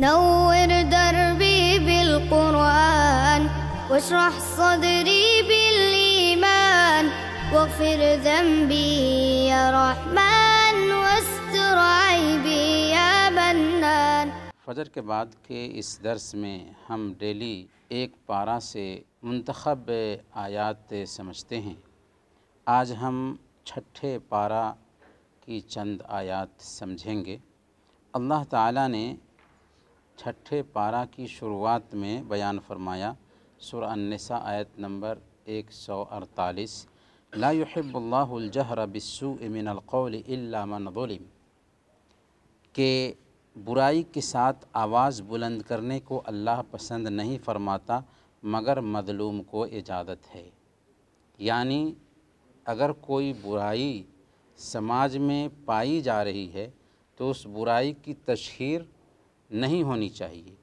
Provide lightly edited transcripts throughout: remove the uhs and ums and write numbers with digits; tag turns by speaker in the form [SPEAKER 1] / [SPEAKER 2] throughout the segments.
[SPEAKER 1] نور دربي بالقرآن واشرح صدري بالإيمان واغفر ذنبي يا رحمن واستر عيبي يا منان۔
[SPEAKER 2] فجر کے بعد کے اس درس میں ہم ڈیلی ایک پارہ سے منتخب آیات سمجھتے ہیں۔ آج ہم چھٹے پارہ کی چند آیات سمجھیں گے۔ اللہ تعالیٰ نے چھٹے پارہ کی شروعات میں بیان فرمایا، سورہ النساء آیت نمبر 148، لا يحب اللہ الجہر بالسوء من القول الا من ظلم، کہ برائی کے ساتھ آواز بلند کرنے کو اللہ پسند نہیں فرماتا مگر مظلوم کو اجازت ہے۔ یعنی اگر کوئی برائی سماج میں پائی جا رہی ہے تو اس برائی کی تشہیر نہیں ہونی چاہیے،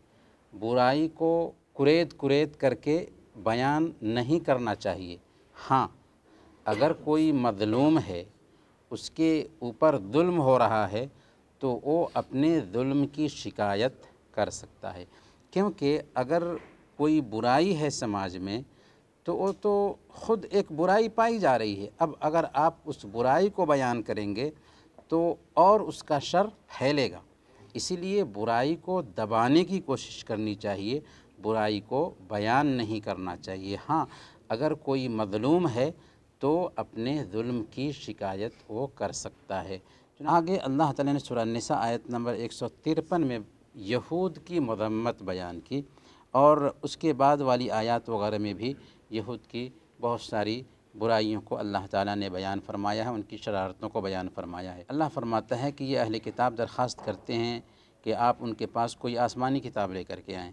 [SPEAKER 2] برائی کو کرید کر کے بیان نہیں کرنا چاہیے۔ ہاں، اگر کوئی مظلوم ہے، اس کے اوپر ظلم ہو رہا ہے تو وہ اپنے ظلم کی شکایت کر سکتا ہے، کیونکہ اگر کوئی برائی ہے سماج میں تو وہ تو خود ایک برائی پائی جا رہی ہے۔ اب اگر آپ اس برائی کو بیان کریں گے تو اور اس کا شر پھیلے گا، اسی لیے برائی کو دبانے کی کوشش کرنی چاہیے، برائی کو بیان نہیں کرنا چاہیے۔ ہاں، اگر کوئی مظلوم ہے تو اپنے ظلم کی شکایت وہ کر سکتا ہے۔ آگے اللہ تعالیٰ نے سورہ النساء آیت نمبر 153 میں یہود کی مذمت بیان کی، اور اس کے بعد والی آیات وغیرہ میں بھی یہود کی بہت ساری برائیوں کو اللہ تعالیٰ نے بیان فرمایا ہے، ان کی شرارتوں کو بیان فرمایا ہے۔ اللہ فرماتا ہے کہ یہ اہل کتاب درخواست کرتے ہیں کہ آپ ان کے پاس کوئی آسمانی کتاب لے کر کے آئیں۔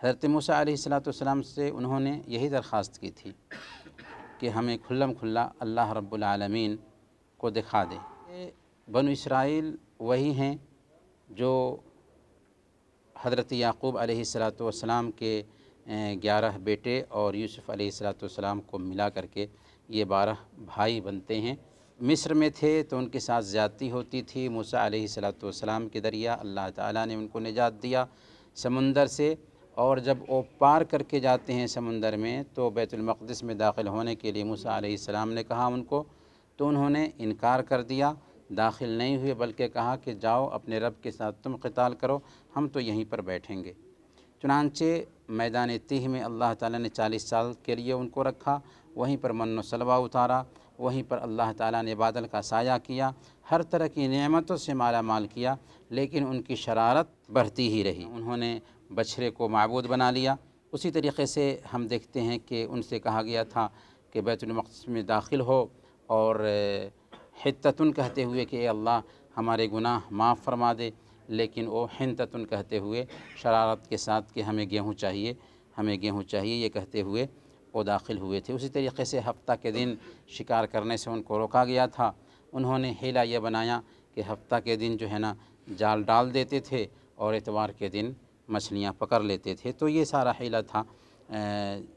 [SPEAKER 2] حضرت موسیٰ علیہ السلام سے انہوں نے یہی درخواست کی تھی کہ ہمیں کھلم کھلا اللہ رب العالمین کو دکھا دے۔ بنو اسرائیل وہی ہیں جو حضرت یعقوب علیہ السلام کے 11 بیٹے اور یوسف علیہ السلام کو ملا کر کے یہ 12 بھائی بنتے ہیں۔ مصر میں تھے تو ان کے ساتھ زیادتی ہوتی تھی، موسیٰ علیہ السلام کے ذریعہ اللہ تعالیٰ نے ان کو نجات دیا سمندر سے، اور جب وہ پار کر کے جاتے ہیں سمندر میں تو بیت المقدس میں داخل ہونے کے لیے موسیٰ علیہ السلام نے کہا ان کو، تو انہوں نے انکار کر دیا، داخل نہیں ہوئے، بلکہ کہا کہ جاؤ اپنے رب کے ساتھ تم قتال کرو، ہم تو یہیں پر بیٹھیں گے۔ چنانچہ میدان تیہ میں اللہ تعالیٰ نے 40 سال کے لیے ان کو رکھا، وہیں پر من و سلوہ اتارا، وہیں پر اللہ تعالیٰ نے بادل کا سایہ کیا، ہر طرح کی نعمتوں سے مالا مال کیا، لیکن ان کی شرارت بڑھتی ہی رہی، انہوں نے بچھڑے کو معبود بنا لیا۔ اسی طریقے سے ہم دیکھتے ہیں کہ ان سے کہا گیا تھا کہ بیت المقدس میں داخل ہو اور حتتن کہتے ہوئے کہ اے اللہ ہمارے گناہ معاف فرما دے، لیکن وہ حنتتن کہتے ہوئے شرارت کے ساتھ کہ ہمیں گیہوں چاہیے یہ کہتے ہوئے وہ داخل ہوئے تھے۔ اسی طریقے سے ہفتہ کے دن شکار کرنے سے ان کو روکا گیا تھا، انہوں نے حیلہ یہ بنایا کہ ہفتہ کے دن جو ہے نا جال ڈال دیتے تھے اور اتوار کے دن مچھلیاں پکڑ لیتے تھے، تو یہ سارا حیلہ تھا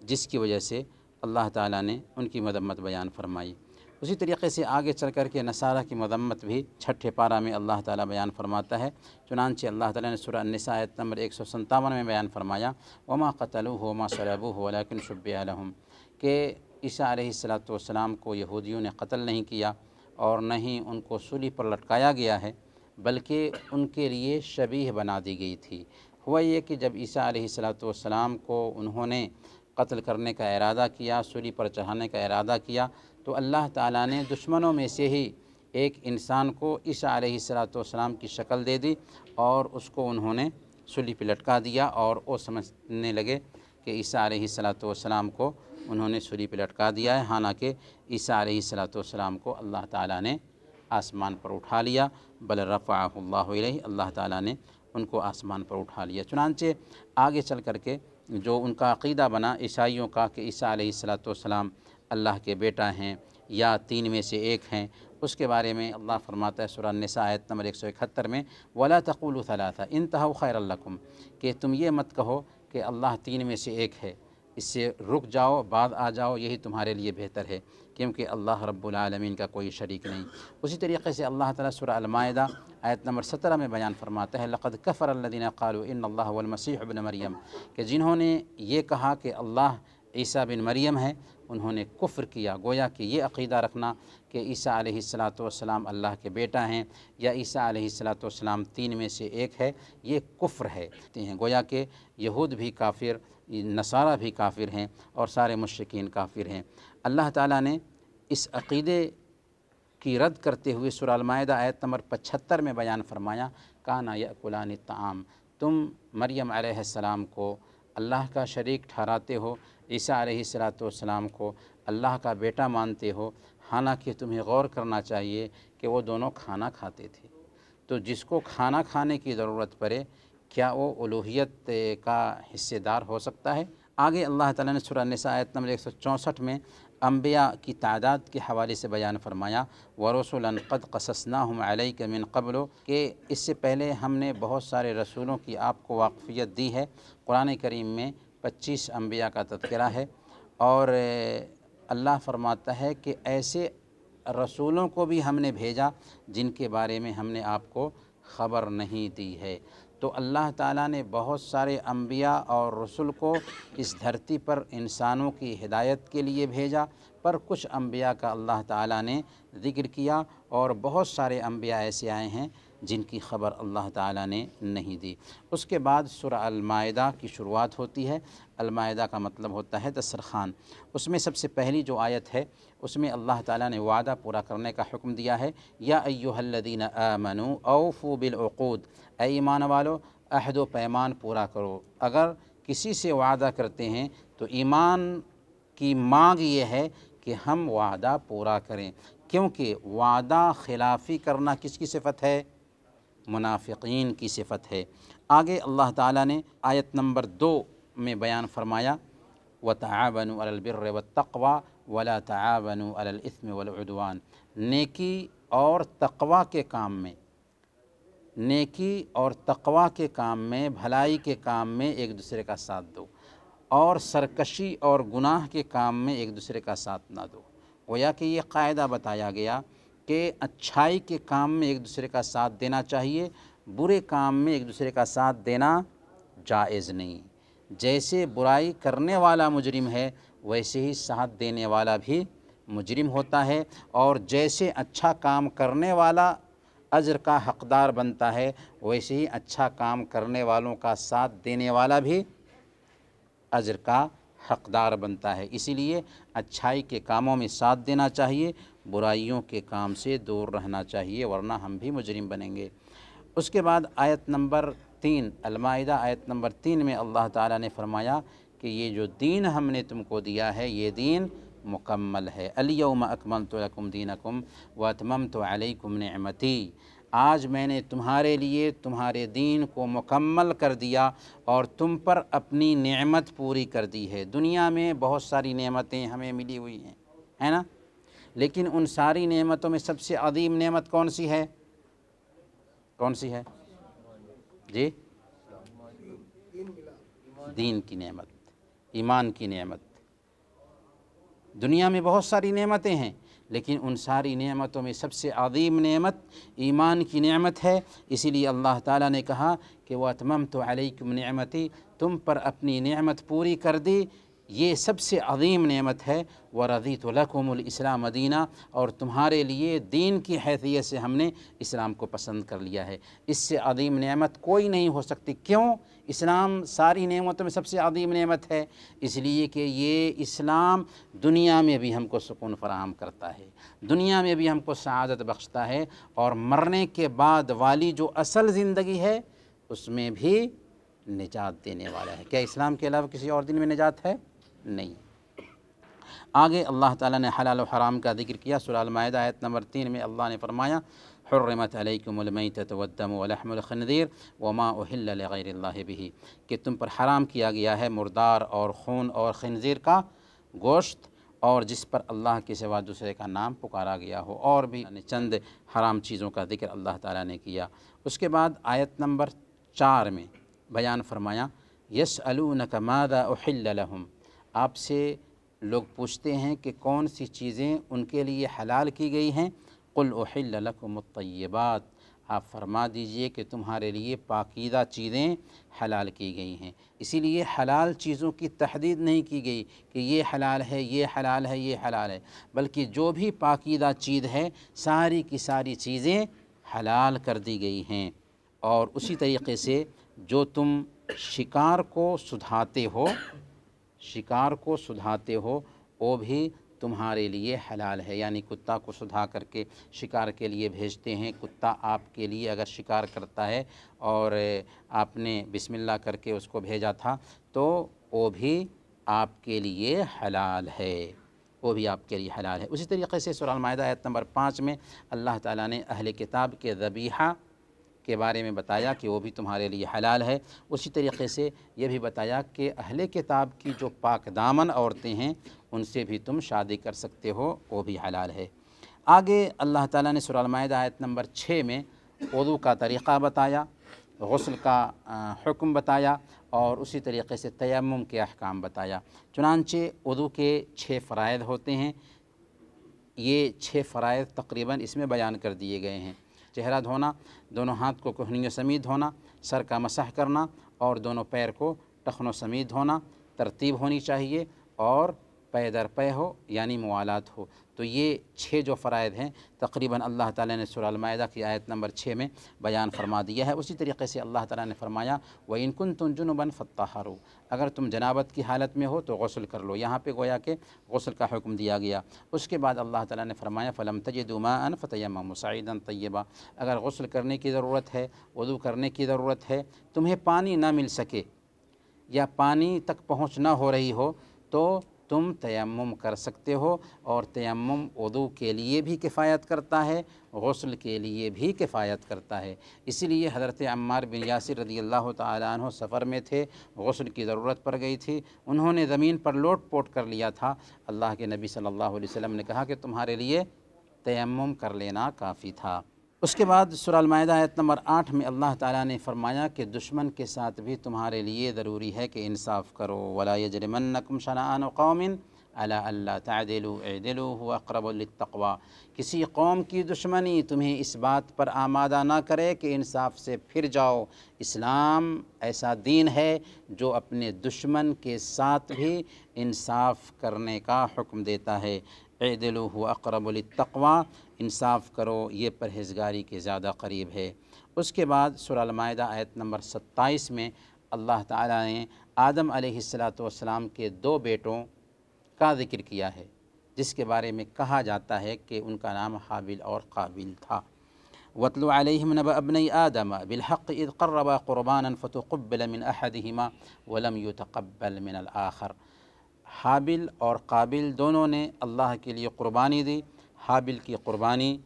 [SPEAKER 2] جس کی وجہ سے اللہ تعالیٰ نے ان کی مذمت بیان فرمائی۔ اسی طریقے سے آگے چل کر کے نصارہ کی مذمت بھی چھٹے پارہ میں اللہ تعالیٰ بیان فرماتا ہے۔ چنانچہ اللہ تعالیٰ نے سورہ النساء آیت نمبر 157 میں بیان فرمایا، وما قتلوہ وما صلبوہ ولکن شبہ لہم، کہ عیسیٰ علیہ السلام کو یہودیوں نے قتل نہیں کیا اور نہ ہی ان کو سولی پر لٹکایا گیا ہے، بلکہ ان کے لیے شبیہ بنا دی گئی تھی۔ ہوا یہ کہ جب عیسیٰ علیہ السلام کو انہوں نے قتل کرنے کا ارادہ کیا، سولی پر چڑھانے کا ارادہ کیا، تو اللہ تعالیٰ نے دشمنوں میں سے ہی ایک انسان کو عیسیٰ علیہ السلام کی شکل دے دی اور اس کو انہوں نے سولی پہ لٹکا دیا، اور وہ سمجھنے لگے کہ عیسیٰ علیہ السلام کو انہوں نے سولی پہ لٹکا دیا ہے، حالانکہ عیسیٰ علیہ السلام کو اللہ تعالیٰ نے آسمان پر اٹھا لیا، بل رفعہ اللہ الیہ، اللہ تعالیٰ نے ان کو آسمان پر اٹھا لیا۔ چنانچہ آگے چل کر کے جو ان کا عقیدہ بنا عیسائیوں کا کہ عیسیٰ علیہ السلام اللہ کے بیٹا ہیں یا 3 میں سے ایک ہیں، اس کے بارے میں اللہ فرماتا ہے سورہ النساء آیت نمبر 171 میں، وَلَا تَقُولُوا ثَلَاثَةً انتهوا خَيْرًا لَكُمْ، کہ تم یہ مت کہو کہ اللہ 3 میں سے ایک ہے، اس سے رک جاؤ، بعد آ جاؤ، یہی تمہارے لیے بہتر ہے، کیونکہ اللہ رب العالمین کا کوئی شریک نہیں۔ اسی طریقے سے اللہ تعالیٰ سورہ المائدہ آیت نمبر 17 میں بیان فرماتا ہے لقد کفر الذین قالوا ان اللہ هو المسیح ابن مریم، کہ جنہوں نے یہ کہا کہ اللہ عیسیٰ بن مریم ہے، انہوں نے کفر کیا۔ گویا کہ یہ عقیدہ رکھنا کہ عیسیٰ علیہ السلام اللہ کے بیٹا ہیں یا عیسیٰ علیہ السلام تین میں سے ایک ہے، یہ کفر ہے۔ گویا کہ یہود بھی کافر، نصارہ بھی کافر ہیں اور سارے مشرکین کافر ہیں۔ اللہ تعالیٰ نے اس عقیدے کی رد کرتے ہوئے سورہ المائدہ آیت نمبر 75 میں بیان فرمایا کانا یأکلان الطعام، تم مریم علیہ السلام کو اللہ کا شریک ٹھہراتے ہو، عیسیٰ علیہ السلام کو اللہ کا بیٹا مانتے ہو، حالانکہ تمہیں غور کرنا چاہیے کہ وہ دونوں کھانا کھاتے تھے۔ تو جس کو کھانا کھانے کی ضرورت پڑے، کیا وہ الوہیت کا حصے دار ہو سکتا ہے؟ آگے اللہ تعالیٰ نے سورہ النساء آیت نمبر 164 میں انبیاء کی تعداد کے حوالے سے بیان فرمایا وَرُسُلًا قَدْ قَصَصْنَاهُمْ عَلَيْكَ مِن قَبْلُ، کہ اس سے پہلے ہم نے بہت سارے رسولوں کی آپ کو واقفیت دی ہے۔ قرآن کریم میں 25 انبیاء کا تذکرہ ہے، اور اللہ فرماتا ہے کہ ایسے رسولوں کو بھی ہم نے بھیجا جن کے بارے میں ہم نے آپ کو خبر نہیں دی ہے۔ تو اللہ تعالیٰ نے بہت سارے انبیاء اور رسول کو اس دھرتی پر انسانوں کی ہدایت کے لیے بھیجا، پر کچھ انبیاء کا اللہ تعالیٰ نے ذکر کیا، اور بہت سارے انبیاء ایسے آئے ہیں جن کی خبر اللہ تعالیٰ نے نہیں دی۔ اس کے بعد سورہ المائدہ کی شروعات ہوتی ہے۔ المائدہ کا مطلب ہوتا ہے دسترخوان۔ اس میں سب سے پہلی جو آیت ہے اس میں اللہ تعالیٰ نے وعدہ پورا کرنے کا حکم دیا ہے یا ایھا الذین آمنوا اوفوا بالعقود، اے ایمان والو عہد و پیمان پورا کرو۔ اگر کسی سے وعدہ کرتے ہیں تو ایمان کی مانگ یہ ہے کہ ہم وعدہ پورا کریں، کیونکہ وعدہ خلافی کرنا کس کی صفت ہے؟ منافقین کی صفت ہے۔ آگے اللہ تعالیٰ نے آیت نمبر 2 میں بیان فرمایا وَتَعَاوَنُوا عَلَى الْبِرِّ وَالتَّقْوَى وَلَا تَعَاوَنُوا عَلَى الْإِثْمِ وَالْعُدْوَانِ، نیکی اور تقوی کے کام میں، نیکی اور تقوی کے کام میں، بھلائی کے کام میں ایک دوسرے کا ساتھ دو، اور سرکشی اور گناہ کے کام میں ایک دوسرے کا ساتھ نہ دو۔ گویا کہ یہ قاعدہ بتایا گیا کہ اچھائی کے کام میں ایک دوسرے کا ساتھ دینا چاہیے، برے کام میں ایک دوسرے کا ساتھ دینا جائز نہیں۔ جیسے برائی کرنے والا مجرم ہے ویسے ہی ساتھ دینے والا بھی مجرم ہوتا ہے، اور جیسے اچھا کام کرنے والا اجر کا حقدار بنتا ہے ویسے ہی اچھا کام کرنے والوں کا ساتھ دینے والا بھی اجر کا حقدار بنتا ہے۔ اسی لیے اچھائی کے کاموں میں ساتھ دینا چاہیے، برائیوں کے کام سے دور رہنا چاہیے، ورنہ ہم بھی مجرم بنیں گے۔ اس کے بعد آیت نمبر 3 المائدہ آیت نمبر 3 میں اللہ تعالیٰ نے فرمایا کہ یہ جو دین ہم نے تم کو دیا ہے یہ دین مکمل ہے۔ الیوم اکملت لکم دینکم واتممت علیکم نعمتی، آج میں نے تمہارے لیے تمہارے دین کو مکمل کر دیا اور تم پر اپنی نعمت پوری کر دی ہے۔ دنیا میں بہت ساری نعمتیں ہمیں ملی ہوئی ہیں، ہے نا؟ لیکن ان ساری نعمتوں میں سب سے عظیم نعمت کون سی ہے؟ کون سی ہے؟ جی، دین کی نعمت، ایمان کی نعمت۔ دنیا میں بہت ساری نعمتیں ہیں لیکن ان ساری نعمتوں میں سب سے عظیم نعمت ایمان کی نعمت ہے۔ اسی لیے اللہ تعالیٰ نے کہا کہ وَأَتْمَمْتُ عَلَيْكُمْ نِعْمَتِي، تم پر اپنی نعمت پوری کر دی، یہ سب سے عظیم نعمت ہے۔ وَرَضِيتُ لَكُمُ الْإِسْلَامَ دِينًا، اور تمہارے لیے دین کی حیثیت سے ہم نے اسلام کو پسند کر لیا ہے۔ اس سے عظیم نعمت کوئی نہیں ہو سکتی۔ کیوں؟ اسلام ساری نعمتوں میں سب سے عظیم نعمت ہے، اس لیے کہ یہ اسلام دنیا میں بھی ہم کو سکون فراہم کرتا ہے، دنیا میں بھی ہم کو سعادت بخشتا ہے، اور مرنے کے بعد والی جو اصل زندگی ہے اس میں بھی نجات دینے والا ہے۔ کیا اسلام کے علاوہ کسی اور دین میں نجات ہے؟ نہیں۔ آگے اللہ تعالیٰ نے حلال و حرام کا ذکر کیا۔ سورہ المائدہ آیت نمبر 3 میں اللہ نے فرمایا حرمت علیکم المیتۃ والدم ولحم الخنزیر وما اہل لغیر اللہ بہ، کہ تم پر حرام کیا گیا ہے مردار اور خون اور خنزیر کا گوشت، اور جس پر اللہ کے سوا دوسرے کا نام پکارا گیا ہو، اور بھی چند حرام چیزوں کا ذکر اللہ تعالیٰ نے کیا۔ اس کے بعد آیت نمبر 4 میں بیان فرمایا یسألونک ماذا احل لہم، آپ سے لوگ پوچھتے ہیں کہ کون سی چیزیں ان کے لیے حلال کی گئی ہیں، قل احل لکم الطیبات، آپ فرما دیجئے کہ تمہارے لیے پاکیزہ چیزیں حلال کی گئی ہیں۔ اسی لیے حلال چیزوں کی تحدید نہیں کی گئی کہ یہ حلال ہے، یہ حلال ہے، یہ حلال ہے، بلکہ جو بھی پاکیزہ چیز ہے ساری کی ساری چیزیں حلال کر دی گئی ہیں۔ اور اسی طریقے سے جو تم شکار کو سدھاتے ہو وہ بھی تمہارے لیے حلال ہے، یعنی کتا کو سدھا کر کے شکار کے لیے بھیجتے ہیں، کتا آپ کے لیے اگر شکار کرتا ہے اور آپ نے بسم اللہ کر کے اس کو بھیجا تھا تو وہ بھی آپ کے لیے حلال ہے، وہ بھی آپ کے لیے حلال ہے۔ اسی طریقے سے سورہ المائدہ آیت نمبر 5 میں اللہ تعالیٰ نے اہل کتاب کے ذبیحہ کے بارے میں بتایا کہ وہ بھی تمہارے لیے حلال ہے۔ اسی طریقے سے یہ بھی بتایا کہ اہل کتاب کی جو پاک دامن عورتیں ہیں ان سے بھی تم شادی کر سکتے ہو، وہ بھی حلال ہے۔ آگے اللہ تعالیٰ نے سورہ المائدہ آیت نمبر 6 میں وضو کا طریقہ بتایا، غسل کا حکم بتایا اور اسی طریقے سے تیمم کے احکام بتایا۔ چنانچہ وضو کے 6 فرائض ہوتے ہیں، یہ 6 فرائض تقریباً اس میں بیان کر دیے گئے ہیں۔ چہرہ دھونا، دونوں ہاتھ کو کہنیوں سمیت دھونا، سر کا مسح کرنا اور دونوں پیر کو ٹخنوں سمیت دھونا، ترتیب ہونی چاہیے اور پے در پے ہو یعنی موالات ہو۔ تو یہ 6 جو فرائض ہیں تقریباً اللہ تعالیٰ نے سورہ المائدہ کی آیت نمبر 6 میں بیان فرما دیا ہے۔ اسی طریقے سے اللہ تعالیٰ نے فرمایا وَإِن كُنتُمْ جُنُبًا فَاطَّهَّرُوا، اگر تم جنابت کی حالت میں ہو تو غسل کر لو، یہاں پہ گویا کہ غسل کا حکم دیا گیا۔ اس کے بعد اللہ تعالیٰ نے فرمایا فَلَمْ تَجِدُوا مَاءً فَتَيَمَّمُوا صَعِيدًا طَيِّبًا، اگر غسل کرنے کی ضرورت ہے، وضو کرنے کی ضرورت ہے، تمہیں پانی نہ مل سکے یا پانی تک پہنچ نہ ہو رہی ہو تو تم تیمم کر سکتے ہو، اور تیمم وضو کے لیے بھی کفایت کرتا ہے، غسل کے لیے بھی کفایت کرتا ہے۔ اسی لیے حضرت عمار بن یاسر رضی اللہ تعالیٰ عنہ سفر میں تھے، غسل کی ضرورت پڑ گئی تھی، انہوں نے زمین پر لوٹ پوٹ کر لیا تھا، اللہ کے نبی صلی اللہ علیہ وسلم نے کہا کہ تمہارے لیے تیمم کر لینا کافی تھا۔ اس کے بعد سورہ المائدہ آیت نمبر 8 میں اللہ تعالیٰ نے فرمایا کہ دشمن کے ساتھ بھی تمہارے لیے ضروری ہے کہ انصاف کرو، وَلَا يَجْرِمَنَّكُمْ شَنَآنُ قَوْمٍ عَلَىٰ أَلَّا تَعْدِلُوا اعْدِلُوا هُوَ أَقْرَبُ لِلتَّقْوَىٰ، کسی قوم کی دشمنی تمہیں اس بات پر آمادہ نہ کرے کہ انصاف سے پھر جاؤ۔ اسلام ایسا دین ہے جو اپنے دشمن کے ساتھ بھی انصاف کرنے کا حکم دیتا ہے۔ اعدلوا هو اقرب للتقویٰ، انصاف کرو یہ پرہیزگاری کے زیادہ قریب ہے۔ اس کے بعد سورہ المائدہ آیت نمبر 27 میں اللہ تعالیٰ نے آدم علیہ السلام کے 2 بیٹوں کا ذکر کیا ہے، جس کے بارے میں کہا جاتا ہے کہ ان کا نام حابل اور قابل تھا۔ وَاتْلُ عَلَيْهِمْ نَبَأَ ابْنَيْ آدَمَ بِالْحَقِّ إِذْ قَرَّبَا قُرْبَانًا فَتُقُبِّلَ مِنْ أَحَدِهِمَا وَلَمْ يُتَقَبَّلْ مِنَ الْآخَرِ، حابل اور قابل دونوں نے اللہ کے لیے قربانی دی، حابل کی قربانی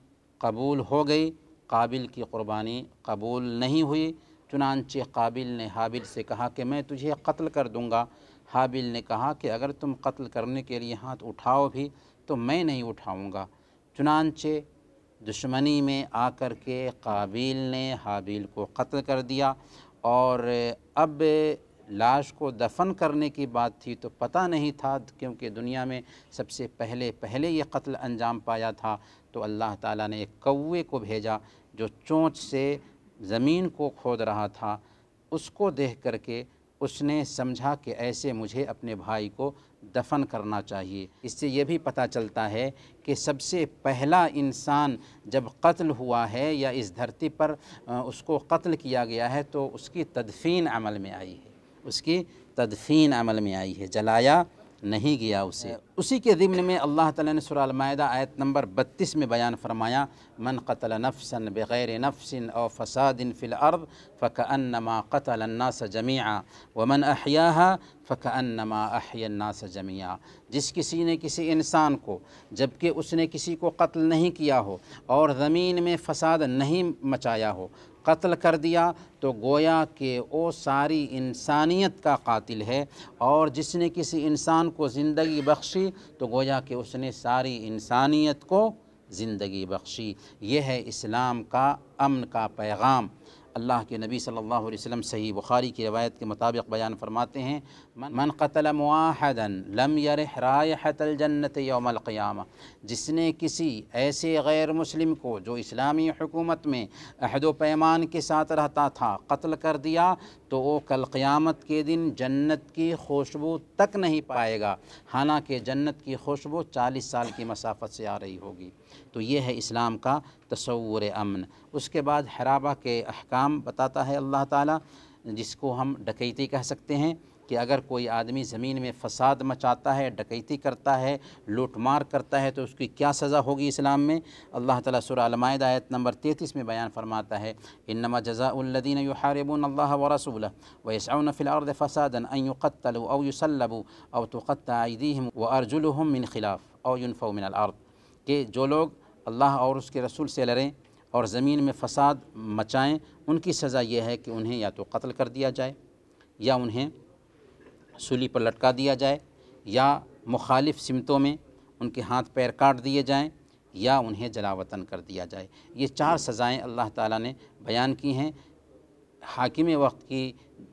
[SPEAKER 2] قبول ہو گئی، قابل کی قربانی قبول نہیں ہوئی، چنانچہ قابل نے حابل سے کہا کہ میں تجھے قتل کر دوں گا، حابل نے کہا کہ اگر تم قتل کرنے کے لیے ہاتھ اٹھاؤ بھی تو میں نہیں اٹھاؤں گا۔ چنانچہ دشمنی میں آ کر کے قابل نے حابل کو قتل کر دیا، اور اب لاش کو دفن کرنے کی بات تھی تو پتہ نہیں تھا، کیونکہ دنیا میں سب سے پہلے یہ قتل انجام پایا تھا، تو اللہ تعالیٰ نے ایک کوے کو بھیجا جو چونچ سے زمین کو کھود رہا تھا، اس کو دیکھ کر کے اس نے سمجھا کہ ایسے مجھے اپنے بھائی کو دفن کرنا چاہیے۔ اس سے یہ بھی پتہ چلتا ہے کہ سب سے پہلا انسان جب قتل ہوا ہے یا اس دھرتی پر اس کو قتل کیا گیا ہے تو اس کی تدفین عمل میں آئی ہے، اس کی تدفین عمل میں آئی ہے، جلایا نہیں گیا اسے۔ اسی کے ضمن میں اللہ تعالیٰ نے سورہ المائدہ آیت نمبر 32 میں بیان فرمایا من قتل نفسا بغیر نفس او فساد فی الارض فکأنما قتل الناس جمیعا ومن احیاها فکأنما احیا الناس جمیعا، جس کسی نے کسی انسان کو جبکہ اس نے کسی کو قتل نہیں کیا ہو اور زمین میں فساد نہیں مچایا ہو، قتل کر دیا تو گویا کہ وہ ساری انسانیت کا قاتل ہے، اور جس نے کسی انسان کو زندگی بخشی تو گویا کہ اس نے ساری انسانیت کو زندگی بخشی۔ یہ ہے اسلام کا امن کا پیغام۔ اللہ کے نبی صلی اللہ علیہ وسلم صحیح بخاری کی روایت کے مطابق بیان فرماتے ہیں، من قتل معاہدا لم یرح رائحۃ الجنت یوم القیامہ، جس نے کسی ایسے غیر مسلم کو جو اسلامی حکومت میں عہد و پیمان کے ساتھ رہتا تھا قتل کر دیا تو وہ کل قیامت کے دن جنت کی خوشبو تک نہیں پائے گا، حالانکہ جنت کی خوشبو 40 سال کی مسافت سے آ رہی ہوگی۔ تو یہ ہے اسلام کا تصور امن۔ اس کے بعد حرابہ کے احکام بتاتا ہے اللہ تعالیٰ، جس کو ہم ڈکیتی کہہ سکتے ہیں، کہ اگر کوئی آدمی زمین میں فساد مچاتا ہے، ڈکیتی کرتا ہے، لوٹ مار کرتا ہے تو اس کی کیا سزا ہوگی اسلام میں۔ اللہ تعالیٰ سورہ المائدہ آیت نمبر 33 میں بیان فرماتا ہے، انما جزاء الذین یحاربون اللہ ورسولہ ویسعون فی الارض فسادا ان یقتلوا او یصلبوا او تقطع ایدیہم وارجلہم من خلاف او ینفوا من الارض، کہ جو لوگ اللہ اور اس کے رسول سے لڑیں اور زمین میں فساد مچائیں، ان کی سزا یہ ہے کہ انہیں یا تو قتل کر دیا جائے، یا انہیں سولی پر لٹکا دیا جائے، یا مخالف سمتوں میں ان کے ہاتھ پیر کاٹ دیے جائیں، یا انہیں جلا وطن کر دیا جائے۔ یہ 4 سزائیں اللہ تعالیٰ نے بیان کی ہیں۔ حاکم وقت کی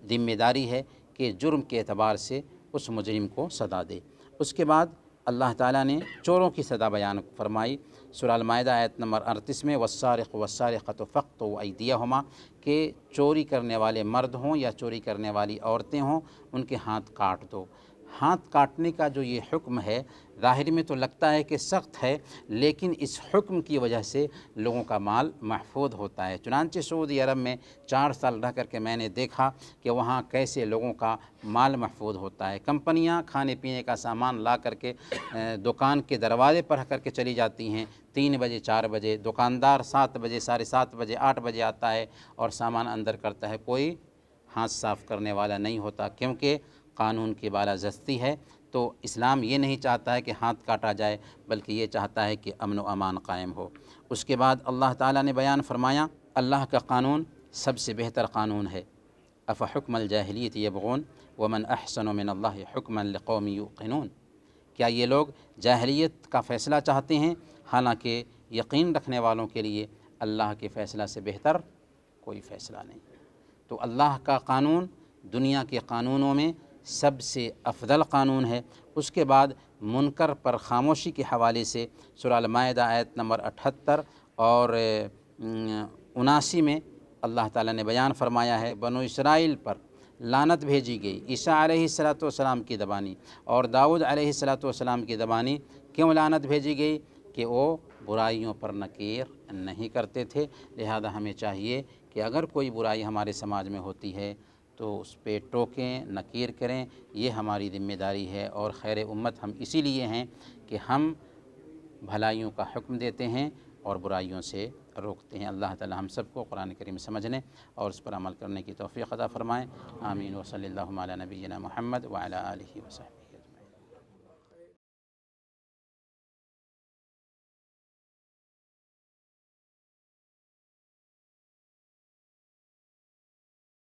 [SPEAKER 2] ذمہ داری ہے کہ جرم کے اعتبار سے اس مجرم کو سزا دے۔ اس کے بعد اللہ تعالیٰ نے چوروں کی سزا بیان فرمائی، سورہ المائدہ آیت نمبر 38 میں، والسارق والسارقۃ فاقطعوا ایدیہما، کہ چوری کرنے والے مرد ہوں یا چوری کرنے والی عورتیں ہوں، ان کے ہاتھ کاٹ دو۔ ہاتھ کاٹنے کا جو یہ حکم ہے، ظاہر میں تو لگتا ہے کہ سخت ہے، لیکن اس حکم کی وجہ سے لوگوں کا مال محفوظ ہوتا ہے۔ چنانچہ سعودی عرب میں 4 سال رہ کر کے میں نے دیکھا کہ وہاں کیسے لوگوں کا مال محفوظ ہوتا ہے۔ کمپنیاں کھانے پینے کا سامان لا کر کے دکان کے دروازے پر رکھ کر کے چلی جاتی ہیں، 3 بجے 4 بجے، دکاندار 7 بجے 7:30 بجے 8 بجے آتا ہے اور سامان اندر کرتا ہے، کوئی ہاتھ صاف کرنے والا نہیں ہوتا، کیونکہ قانون کی بالادستی ہے۔ تو اسلام یہ نہیں چاہتا ہے کہ ہاتھ کاٹا جائے، بلکہ یہ چاہتا ہے کہ امن و امان قائم ہو۔ اس کے بعد اللہ تعالیٰ نے بیان فرمایا، اللہ کا قانون سب سے بہتر قانون ہے۔ افحکم الجاہلیت یبغون ومن احسن من اللہ حکما لقوم یوقنون، کیا یہ لوگ جاہلیت کا فیصلہ چاہتے ہیں، حالانکہ یقین رکھنے والوں کے لیے اللہ کے فیصلہ سے بہتر کوئی فیصلہ نہیں۔ تو اللہ کا قانون دنیا کے قانونوں میں سب سے افضل قانون ہے۔ اس کے بعد منکر پر خاموشی کے حوالے سے سورہ المائدہ آیت نمبر 78 اور 79 میں اللہ تعالیٰ نے بیان فرمایا ہے، بنو اسرائیل پر لعنت بھیجی گئی عیسیٰ علیہ السلام کی زبانی اور داؤد علیہ السلام کی زبانی۔ کیوں لعنت بھیجی گئی؟ کہ وہ برائیوں پر نکیر نہیں کرتے تھے۔ لہذا ہمیں چاہیے کہ اگر کوئی برائی ہمارے سماج میں ہوتی ہے تو اس پہ ٹوکیں، نکیر کریں، یہ ہماری ذمہ داری ہے۔ اور خیر امت ہم اسی لیے ہیں کہ ہم بھلائیوں کا حکم دیتے ہیں اور برائیوں سے روکتے ہیں۔ اللہ تعالی ہم سب کو قرآن کریم سمجھنے اور اس پر عمل کرنے کی توفیق عطا فرمائیں۔ آمین۔ وصلی اللہ علی نبینا محمد وعلی آلہ وصحبہ۔